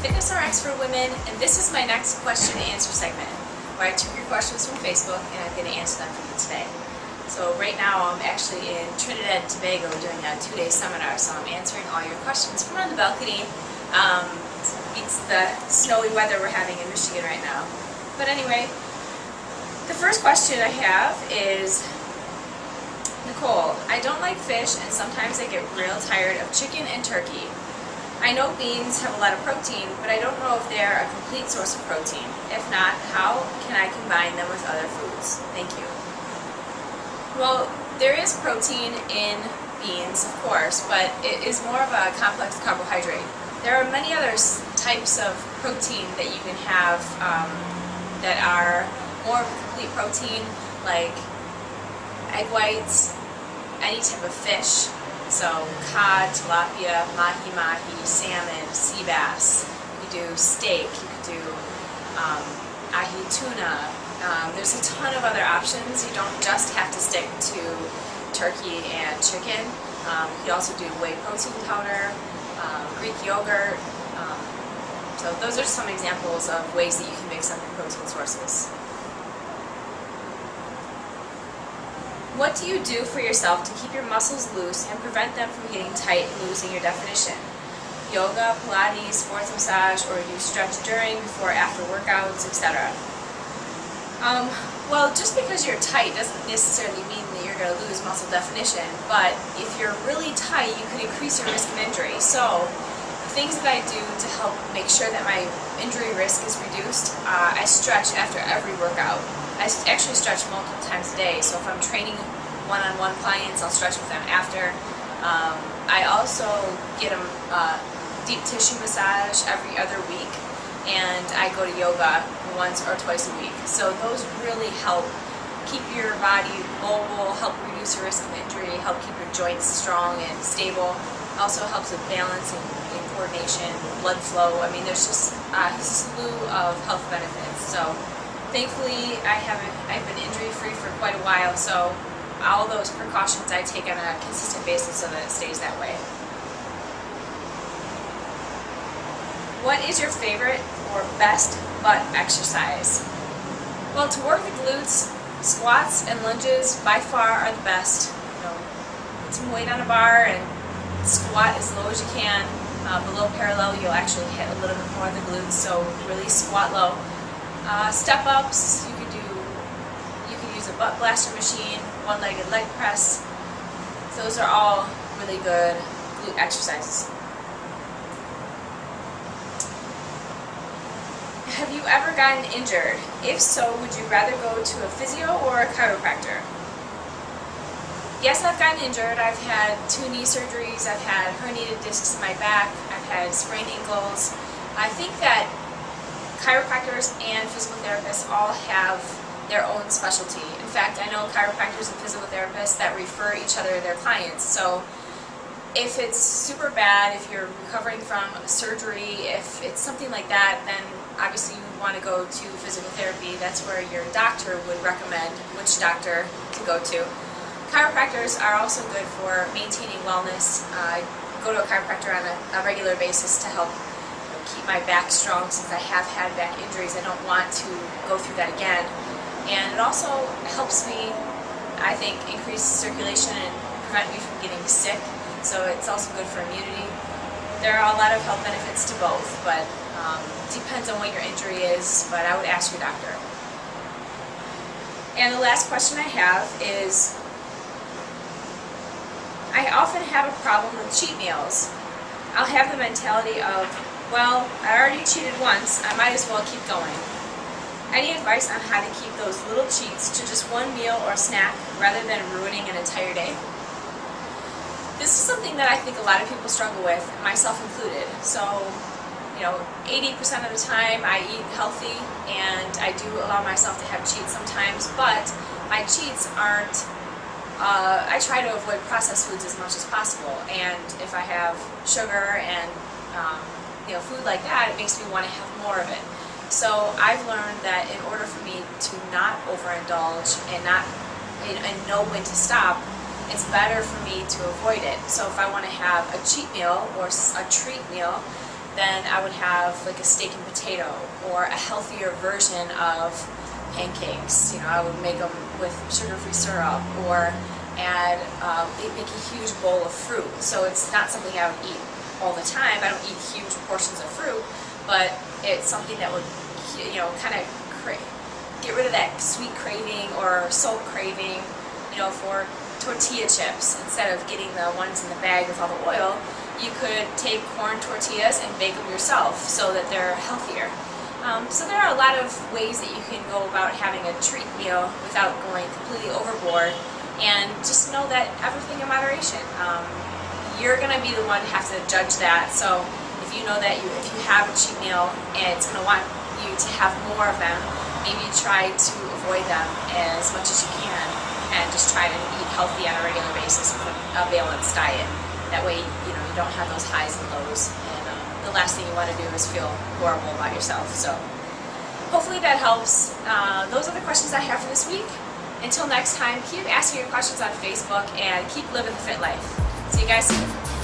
FitnessRx for women, and this is my next question and answer segment where I took your questions from Facebook and I'm going to answer them for you today. So right now I'm actually in Trinidad and Tobago doing a 2-day seminar, so I'm answering all your questions from on the balcony. Beats the snowy weather we're having in Michigan right now. But anyway, the first question I have is, Nicole, I don't like fish and sometimes I get real tired of chicken and turkey. I know beans have a lot of protein, but I don't know if they are a complete source of protein. If not, how can I combine them with other foods? Thank you. Well, there is protein in beans, of course, but it is more of a complex carbohydrate. There are many other types of protein that you can have that are more of a complete protein, like egg whites, any type of fish. So cod, tilapia, mahi-mahi, salmon, sea bass. You could do steak, you could do ahi tuna. There's a ton of other options. You don't just have to stick to turkey and chicken. You could also do whey protein powder, Greek yogurt. So those are some examples of ways that you can mix up your protein sources. What do you do for yourself to keep your muscles loose and prevent them from getting tight and losing your definition? Yoga, Pilates, sports massage, or do you stretch during, before, after workouts, etc.? Well, just because you're tight doesn't necessarily mean that you're going to lose muscle definition, but if you're really tight, you could increase your risk of injury. So, the things that I do to help make sure that my injury risk is reduced, I stretch after every workout. I actually stretch multiple times a day, so if I'm training one-on-one clients, I'll stretch with them after. I also get a deep tissue massage every other week, and I go to yoga once or twice a week. So those really help keep your body mobile, help reduce your risk of injury, help keep your joints strong and stable. It also helps with balance and coordination, blood flow. I mean, there's just a slew of health benefits. So thankfully, I've been injury-free for quite a while, so all those precautions I take on a consistent basis so that it stays that way. What is your favorite or best butt exercise? Well, to work the glutes, squats and lunges by far are the best. Put some weight on a bar and squat as low as you can. Below parallel, you'll actually hit a little bit more of the glutes, so really squat low. Step ups, you could use a butt blaster machine, one-legged leg press. Those are all really good glute exercises. Have you ever gotten injured? If so, would you rather go to a physio or a chiropractor? Yes, I've gotten injured. I've had 2 knee surgeries, I've had herniated discs in my back, I've had sprained ankles. I think that chiropractors and physical therapists all have their own specialty. In fact, I know chiropractors and physical therapists that refer each other their clients. So if it's super bad, if you're recovering from a surgery, if it's something like that, then obviously you want to go to physical therapy. That's where your doctor would recommend which doctor to go to. Chiropractors are also good for maintaining wellness. I go to a chiropractor on a regular basis to help keep my back strong, since I have had back injuries. I don't want to go through that again. And it also helps me, I think, increase circulation and prevent me from getting sick. So it's also good for immunity. There are a lot of health benefits to both, but depends on what your injury is, but I would ask your doctor. And the last question I have is, I often have a problem with cheat meals. I'll have the mentality of, well, I already cheated once, I might as well keep going. Any advice on how to keep those little cheats to just one meal or snack rather than ruining an entire day? This is something that I think a lot of people struggle with, myself included. So, 80% of the time I eat healthy, and I do allow myself to have cheats sometimes, but my cheats aren't, I try to avoid processed foods as much as possible, and if I have sugar and food like that, it makes me want to have more of it. So I've learned that in order for me to not overindulge and know when to stop, it's better for me to avoid it. So if I want to have a cheat meal or a treat meal, then I would have like a steak and potato or a healthier version of pancakes. You know, I would make them with sugar-free syrup or add, make a huge bowl of fruit. So it's not something I would eat all the time. I don't eat huge portions of fruit, but it's something that would, you know, kind of get rid of that sweet craving or salt craving, you know, for tortilla chips. Instead of getting the ones in the bag with all the oil, you could take corn tortillas and bake them yourself so that they're healthier. So there are a lot of ways that you can go about having a treat meal without going completely overboard, and just know that everything in moderation. You're going to be the one to have to judge that. So if you know that if you have a cheat meal and it's going to want you to have more of them, maybe try to avoid them as much as you can and just try to eat healthy on a regular basis with a balanced diet. That way, you know, you don't have those highs and lows, and the last thing you want to do is feel horrible about yourself. So hopefully that helps. Those are the questions I have for this week. Until next time, keep asking your questions on Facebook and keep living the fit life. See you guys soon.